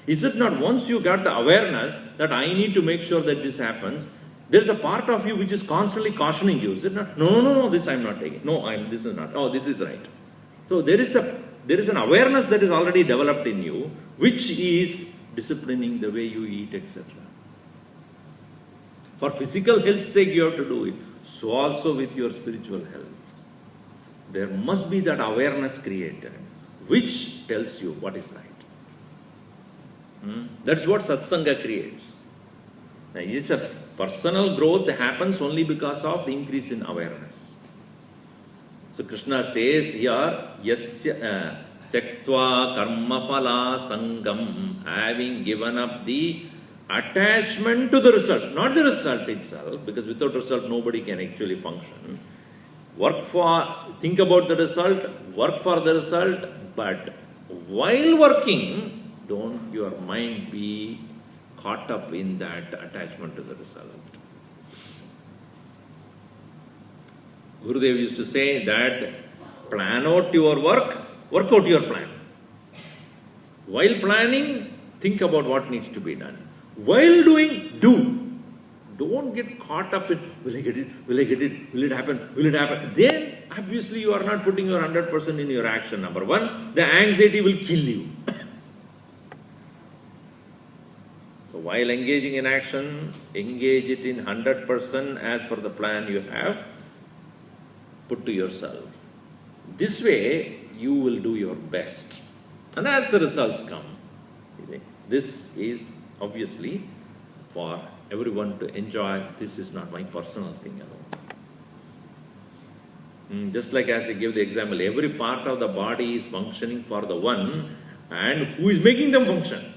Is it not once you got the awareness that I need to make sure that this happens, there is a part of you which is constantly cautioning you. Is it not? No, this I am not taking. No, this is not. Oh, this is right. So there is an awareness that is already developed in you, which is disciplining the way you eat, etc. For physical health's sake, you have to do it. So also with your spiritual health. There must be that awareness created, which tells you what is right. That's what satsanga creates. Now, it's a personal growth that happens only because of the increase in awareness. So Krishna says here, Yasya Tyaktva Karma Phala Sangam, having given up the attachment to the result, not the result itself, because without result nobody can actually function. Think about the result, work for the result, but while working, don't your mind be caught up in that attachment to the result. Gurudev used to say that plan out your work out your plan. While planning, think about what needs to be done. While doing, do. Don't get caught up in, will I get it, will it happen? Then, obviously, you are not putting your 100% in your action, number one. The anxiety will kill you. So, while engaging in action, engage it in 100% as per the plan you have put to yourself. This way, you will do your best. And as the results come, this is obviously for everyone to enjoy. This is not my personal thing alone. Just like as I give the example, every part of the body is functioning for the one, and who is making them function?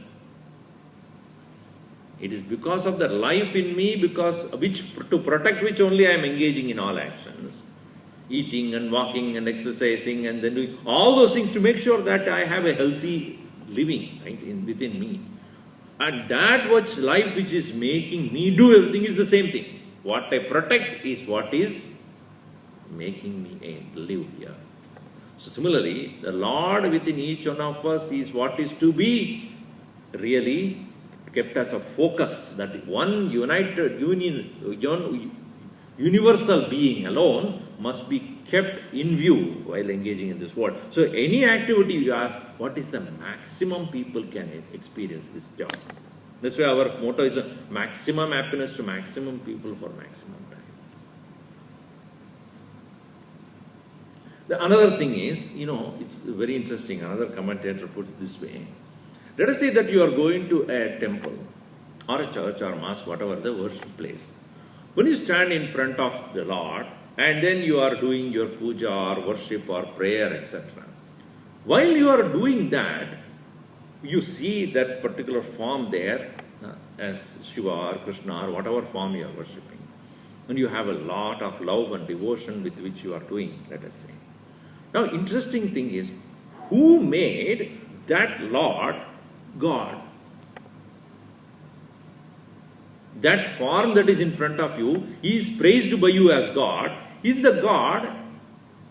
It is because of the life in me, to protect which only I am engaging in all actions. Eating and walking and exercising and then doing all those things to make sure that I have a healthy living, right, within me. And that life which is making me do everything is the same thing. What I protect is what is making me live here. So similarly, the Lord within each one of us is what is to be really kept as a focus. That one united, universal being alone must be kept in view while engaging in this world. So any activity you ask, what is the maximum people can experience this job? That's why our motto is a maximum happiness to maximum people for maximum time. The another thing is, it's very interesting. Another commentator puts this way. Let us say that you are going to a temple or a church or mosque, whatever the worship place. When you stand in front of the Lord, and then you are doing your puja or worship or prayer, etc. While you are doing that, you see that particular form there as Shiva or Krishna or whatever form you are worshipping. And you have a lot of love and devotion with which you are doing, let us say. Now, interesting thing is, who made that Lord God? That form that is in front of you, he is praised by you as God. Is the God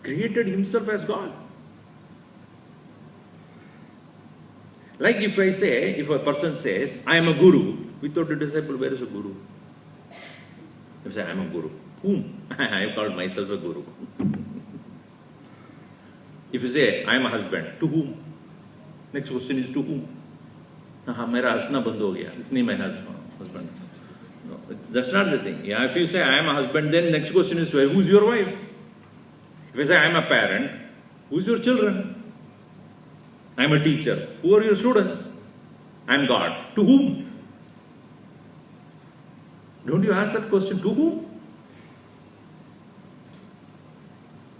created himself as God? Like if a person says, I am a guru, without a disciple, where is a guru? If I say, I am a guru. Whom? I have called myself a guru. If you say, I am a husband, to whom? Next question is to whom? Mera hasna band ho gaya. It's not my husband. No, that's not the thing. Yeah, if you say, I am a husband, then next question is, who's your wife? If I say, I am a parent, who's your children? I am a teacher. Who are your students? I am God. To whom? Don't you ask that question, to whom?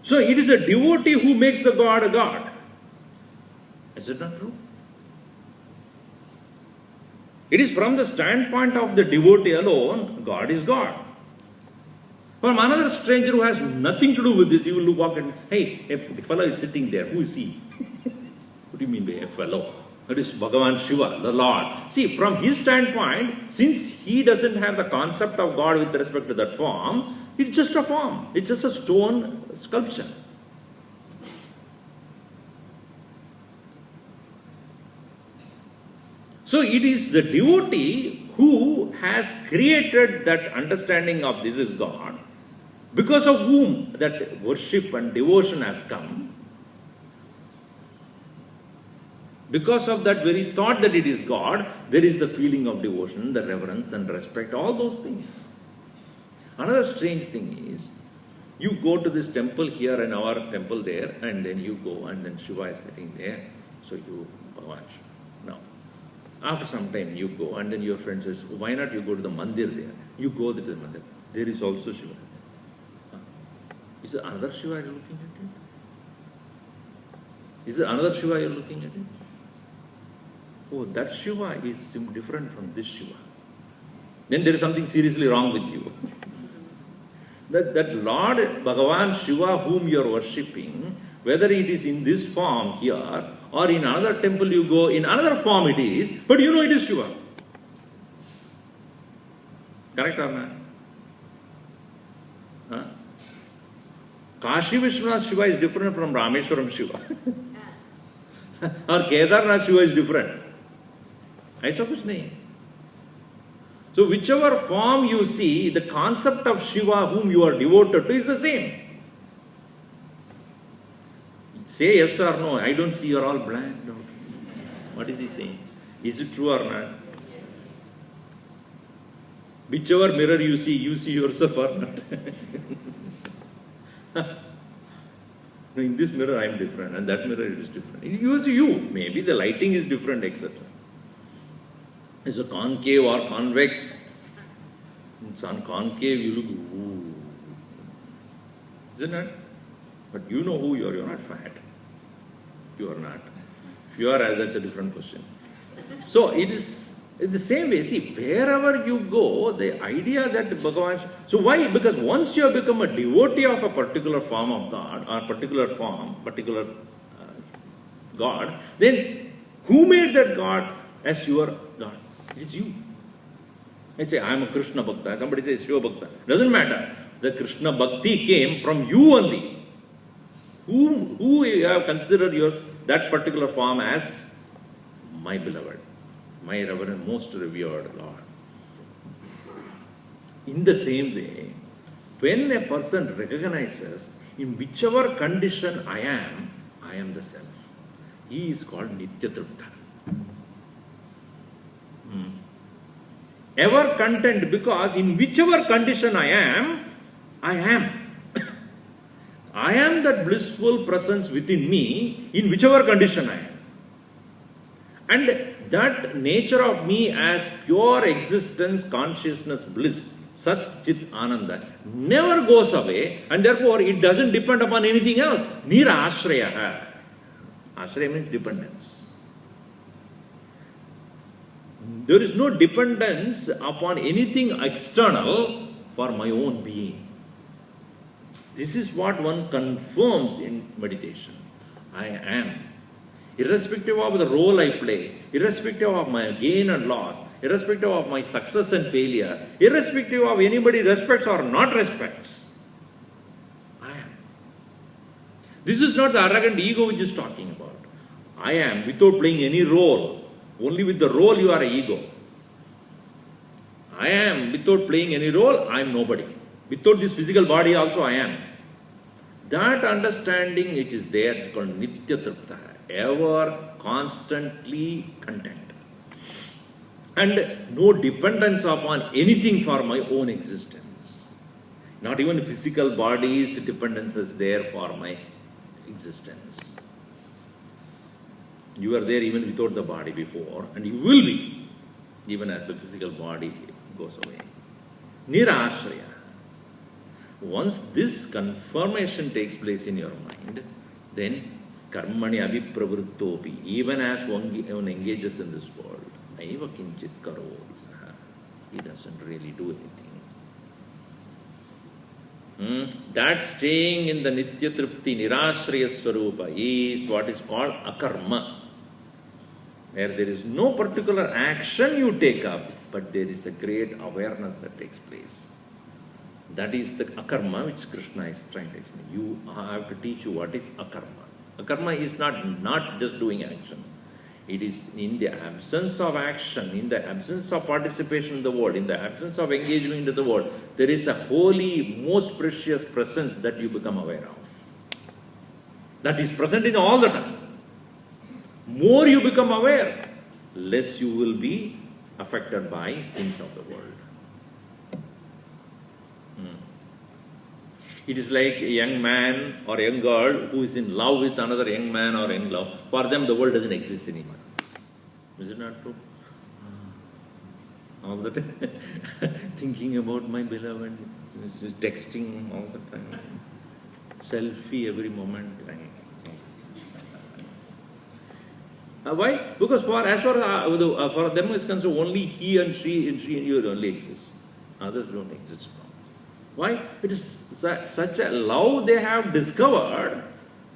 So it is a devotee who makes the God a God. Is it not true? It is from the standpoint of the devotee alone, God is God. From another stranger who has nothing to do with this, you will walk and, hey, the fellow is sitting there, who is he? What do you mean by a fellow? That is Bhagavan Shiva, the Lord. See, from his standpoint, since he doesn't have the concept of God with respect to that form, it's just a form. It's just a stone sculpture. So it is the devotee who has created that understanding of this is God, because of whom that worship and devotion has come. Because of that very thought that it is God, there is the feeling of devotion, the reverence and respect, all those things. Another strange thing is, you go to this temple here and our temple there, and then you go and then Shiva is sitting there, so you watch. Now, after some time you go and then your friend says, why not you go to the mandir there? You go to the mandir. There is also Shiva. Is it another Shiva you're looking at it? Is it another Shiva you're looking at it? Oh, that Shiva is different from this Shiva. Then there is something seriously wrong with you. That Lord Bhagavan Shiva whom you are worshipping, whether it is in this form here or in another temple you go, in another form it is, but you know it is Shiva. Correct or not? Huh? Kashi Vishwanath Shiva is different from Rameshwaram Shiva. Or Kedarnath Shiva is different. ऐसा कुछ नहीं. So whichever form you see, the concept of Shiva whom you are devoted to is the same. Say yes or no. I don't see you are all blank. What is he saying? Is it true or not? Yes. Whichever mirror you see yourself or not. No, in this mirror I am different, and that mirror it is different. You see you. Maybe the lighting is different, etc. It's a concave or convex. It's on concave, you look, ooh. Isn't it? But you know who you are. You are not fat. You are not. If you are, that's a different question. So it is in the same way. See, wherever you go, the idea that Bhagavan. So why? Because once you have become a devotee of a particular form of God, or particular form, particular God, then who made that God as your God? It's you. I say, I am a Krishna Bhakta. Somebody says Shiva Bhakta. Doesn't matter. The Krishna Bhakti came from you only. Who you have considered that particular form as my beloved, my reverend, most revered Lord. In the same way, when a person recognizes in whichever condition I am the self. He is called Nitya Tripta. Ever content, because in whichever condition I am. I am that blissful presence within me in whichever condition I am. And that nature of me as pure existence, consciousness, bliss, Sat Chit Ananda, never goes away, and therefore it doesn't depend upon anything else. Nira Ashraya. Ashraya means dependence. There is no dependence upon anything external for my own being. This is what one confirms in meditation. I am. Irrespective of the role I play, irrespective of my gain and loss, irrespective of my success and failure, irrespective of anybody respects or not respects, I am. This is not the arrogant ego which is talking about. I am without playing any role. Only with the role you are an ego. I am without playing any role, I am nobody. Without this physical body also I am. That understanding which is there is called Nitya Tripta, ever constantly content. And no dependence upon anything for my own existence. Not even physical body's dependence is there for my existence. You are there even without the body before, and you will be, even as the physical body goes away. Nirashraya. Once this confirmation takes place in your mind, then karmani abhipravrittopi, even as one engages in this world, naiva kinchit karoti saha. He doesn't really do anything. That staying in the Nitya Tripti Nirashraya Swarupa is what is called akarma, where there is no particular action you take up, but there is a great awareness that takes place. That is the akarma which Krishna is trying to explain. I have to teach you what is akarma. Akarma is not just doing action. It is in the absence of action, in the absence of participation in the world, in the absence of engagement in the world, there is a holy, most precious presence that you become aware of. That is present in all the time. More you become aware, less you will be affected by things of the world. It is like a young man or a young girl who is in love with another young man or in love. For them, the world doesn't exist anymore. Is it not true? All the time, thinking about my beloved, texting all the time, selfie every moment. Why? Because for them it's concerned, only he and she and you only exist. Others don't exist. Why? It is such a love they have discovered,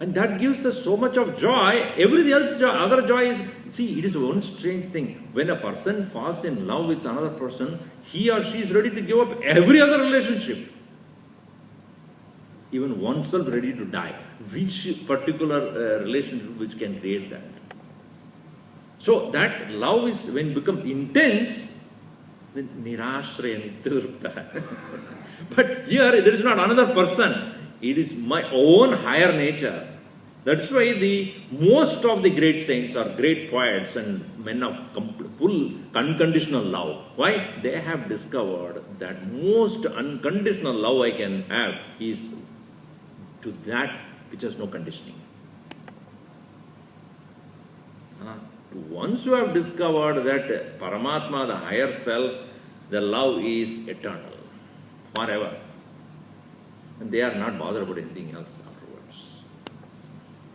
And that gives us so much of joy. Everything else, other joy is, see, it is one strange thing. When a person falls in love with another person, he or she is ready to give up every other relationship. Even oneself ready to die. Which particular relationship which can create that? So that love is, when it becomes intense, then nirashraya nityurupta. But here there is not another person. It is my own higher nature. That's why the most of the great saints are great poets and men of full unconditional love. Why? They have discovered that most unconditional love I can have is to that which has no conditioning. Once you have discovered that Paramatma, the higher self, the love is eternal, forever. And they are not bothered about anything else afterwards.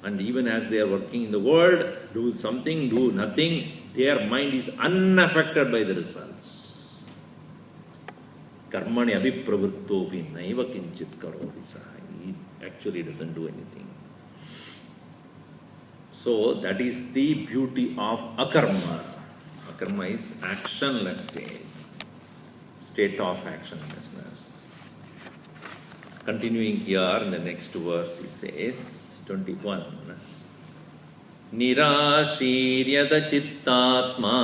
And even as they are working in the world, do something, do nothing, their mind is unaffected by the results. Karmani abhipravrittopi naiva kinchit karoti saha. It actually doesn't do anything. So that is the beauty of akarma. Akarma is actionless state of actionlessness. Continuing here in the next verse, he says, 21. Nirashiryada chittatma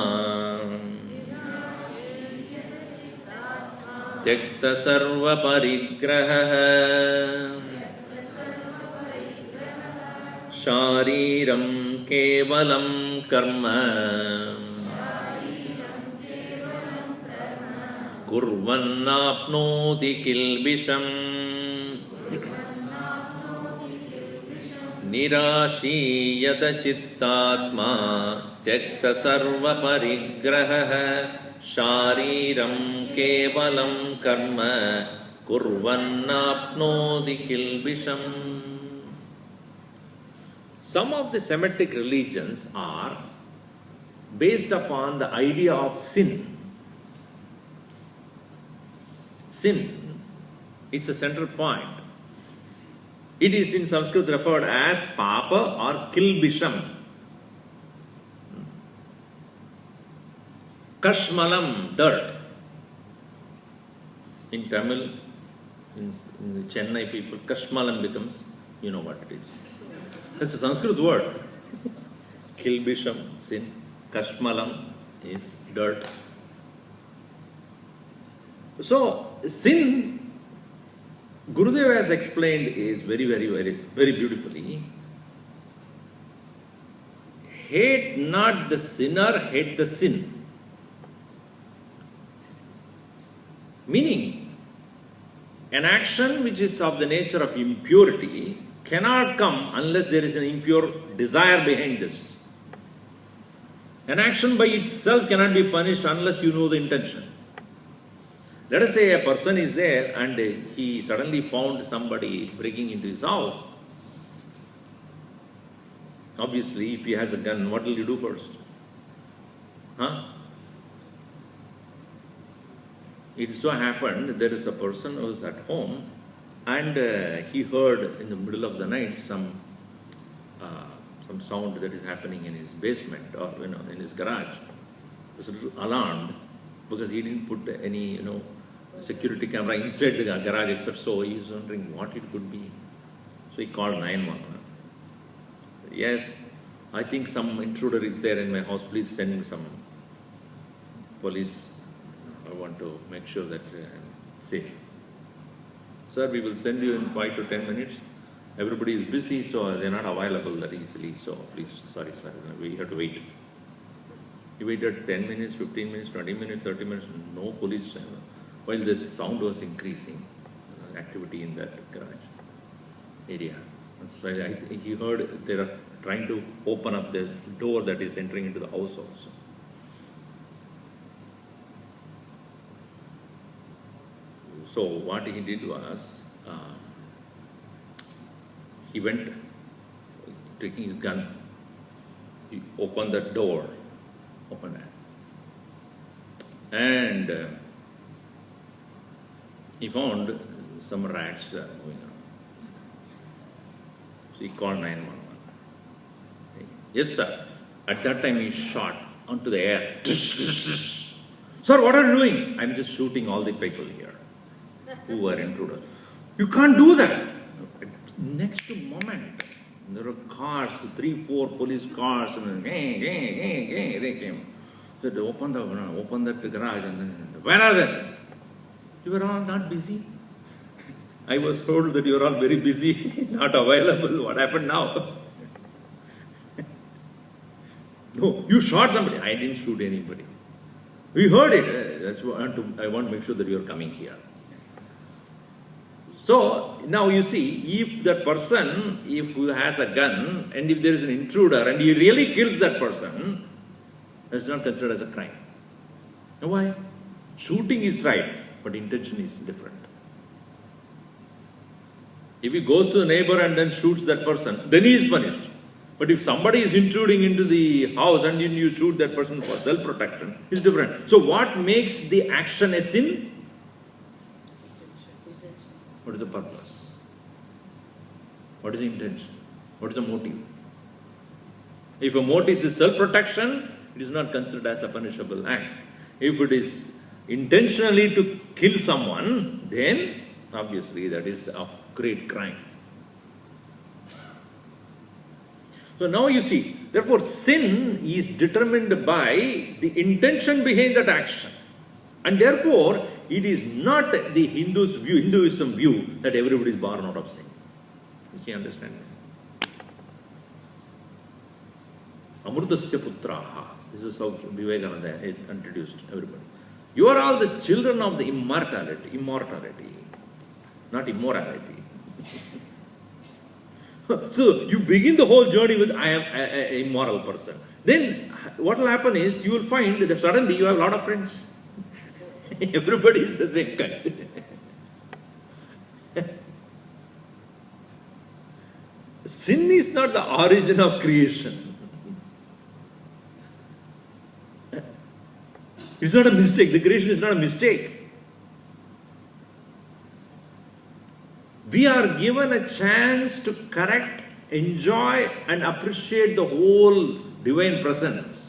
tyakta sarva parigraha shariram kevalam karma kurvannapnoti kilbisham nirashiyata chittatma tyakta sarva parigraha shariram kevalam karma kurvannapnoti kilbisham. Some of the Semitic religions are based upon the idea of sin. Sin, it's a central point. It is in Sanskrit referred as papa or kilbisham. Kashmalam, dirt. In Tamil, in the Chennai people, Kashmalam becomes, you know what it is. That's a Sanskrit word. Kilbisham, sin. Kashmalam is dirt. So, sin, Gurudev has explained is very beautifully. Hate not the sinner, hate the sin. Meaning, an action which is of the nature of impurity cannot come unless there is an impure desire behind this. An action by itself cannot be punished unless you know the intention. Let us say a person is there and he suddenly found somebody breaking into his house. Obviously, if he has a gun, what will you do first? It so happened there is a person who was at home and he heard in the middle of the night some sound that is happening in his basement or in his garage. He was alarmed because he didn't put any security camera inside the garage except so he is wondering what it could be. So he called 911. Yes, I think some intruder is there in my house. Please send some police. I want to make sure that I'm safe. Sir, we will send you in 5 to 10 minutes. Everybody is busy, so they're not available that easily. So please, sorry, sir, we have to wait. He waited 10 minutes, 15 minutes, 20 minutes, 30 minutes, no police. While this sound was increasing, activity in that garage area. So he heard they are trying to open up this door that is entering into the house also. So what he did was, he went, taking his gun, he opened the door, and he found some rats moving around. So he called 911. Yes, sir. At that time he shot onto the air. Sir, what are you doing? I'm just shooting all the people here who were intruders. You can't do that. Next moment, there were cars, 3-4 police cars, and they came. So they opened the garage, and then, where are they? You were all not busy. I was told that you are all very busy, not available. What happened now? No, you shot somebody. I didn't shoot anybody. We heard it. That's why I want to make sure that you are coming here. So, now you see, if that person, if he has a gun, and if there is an intruder, and he really kills that person, that's not considered as a crime. Now why? Shooting is right, but intention is different. If he goes to the neighbor and then shoots that person, then he is punished. But if somebody is intruding into the house and then you shoot that person for self-protection, it's different. So what makes the action a sin? What is the purpose? What is the intention? What is the motive? If a motive is self-protection, it is not considered as a punishable act. If it is intentionally to kill someone, then obviously that is a great crime. So now you see, therefore sin is determined by the intention behind that action. And therefore, it is not the Hinduism view that everybody is born out of sin. You see, understand? Amrutasya putraha. This is how Vivekananda introduced everybody. You are all the children of the immortality, not immorality. So you begin the whole journey with I am an immoral person. Then what will happen is you will find that suddenly you have a lot of friends. Everybody is the same kind. Sin is not the origin of creation. It's not a mistake. The creation is not a mistake. We are given a chance to correct, enjoy, and appreciate the whole divine presence.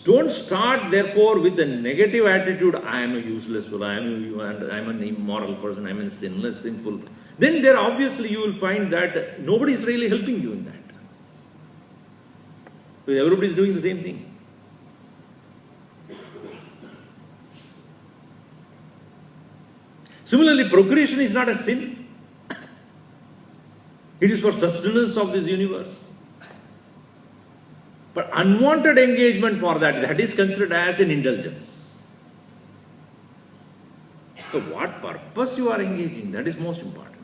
Don't start, therefore, with a negative attitude. I am a useless fellow, I am an immoral person, I am a sinful. Then there obviously you will find that nobody is really helping you in that. Because everybody is doing the same thing. Similarly, procreation is not a sin. It is for sustenance of this universe. But unwanted engagement for that is considered as an indulgence. So what purpose you are engaging, that is most important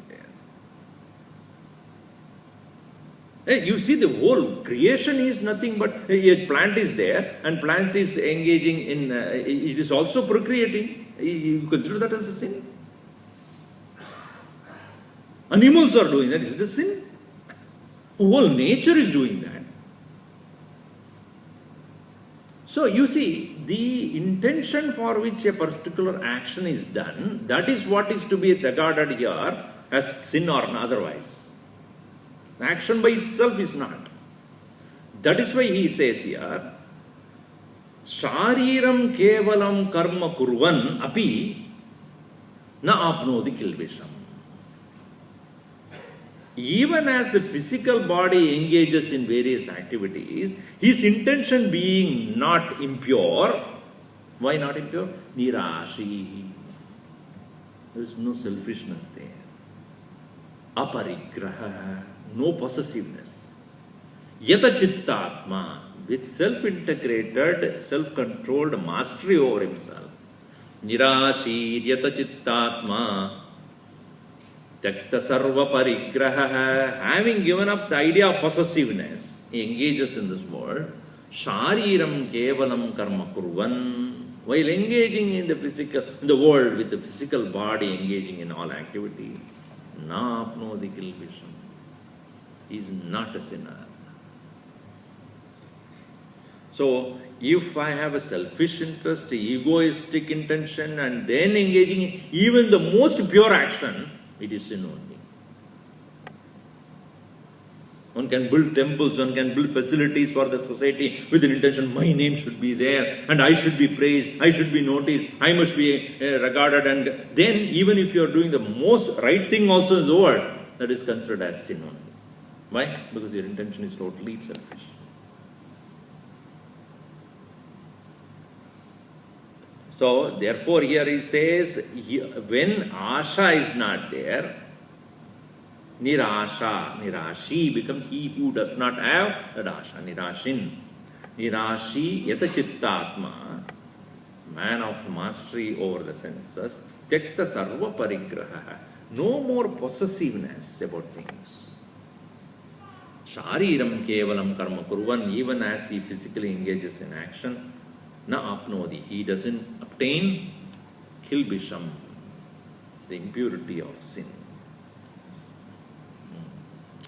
there. You see, the whole creation is nothing but a plant is there and plant is engaging in, it is also procreating. You consider that as a sin? Animals are doing that. Is it a sin? Whole nature is doing that. So you see, the intention for which a particular action is done, that is what is to be regarded here as sin or otherwise. The action by itself is not. That is why he says here, Shariram kevalam karma kurvan api na apnodi kilvisham. Even as the physical body engages in various activities, his intention being not impure. Why not impure? Nirashi. There is no selfishness there. Aparigraha. No possessiveness. Yata chittatma. With self-integrated, self-controlled mastery over himself. Nirashi yata chittatma. Takta sarva parigraha, having given up the idea of possessiveness, he engages in this world. Shariram kevalam karma kurvan, while engaging in the world with the physical body, engaging in all activities. Na apnodi kilvisham. He is not a sinner. So, if I have a selfish interest, egoistic intention, and then engaging in even the most pure action, it is sin only. One can build temples, one can build facilities for the society with an intention, my name should be there and I should be praised, I should be noticed, I must be regarded. And then even if you are doing the most right thing also in the world, that is considered as sin only. Why? Because your intention is totally selfish. So therefore here he says, when asha is not there, nirasha, nirashi becomes he who does not have that asha, nirashin. Nirashi yata chittatma, man of mastery over the senses, tyakta sarva parigraha, no more possessiveness about things. Shariram kevalam karma kurvan, even as he physically engages in action, na apnodi, he doesn't obtain kilbisham, the impurity of sin.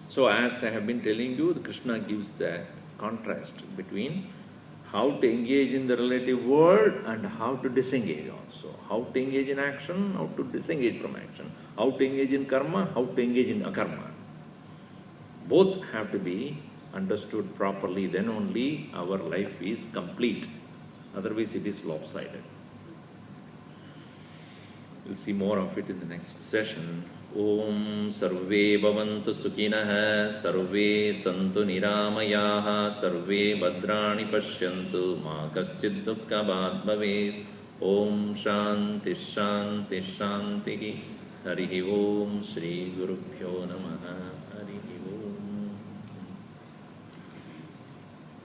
So as I have been telling you, Krishna gives the contrast between how to engage in the relative world and how to disengage also. How to engage in action, how to disengage from action. How to engage in karma, how to engage in akarma. Both have to be understood properly, then only our life is complete. Otherwise it is lopsided. We'll see more of it in the next session. Om Sarve Bhavantu Sukhinah, Sarve Santu Niramayaha, Sarve Bhadrani Pashyantu, Ma Kaschid Dukkhabhat Bhavet. Om Shanti Shanti Shanti. Harihi Om Shri Gurubhyo Namaha.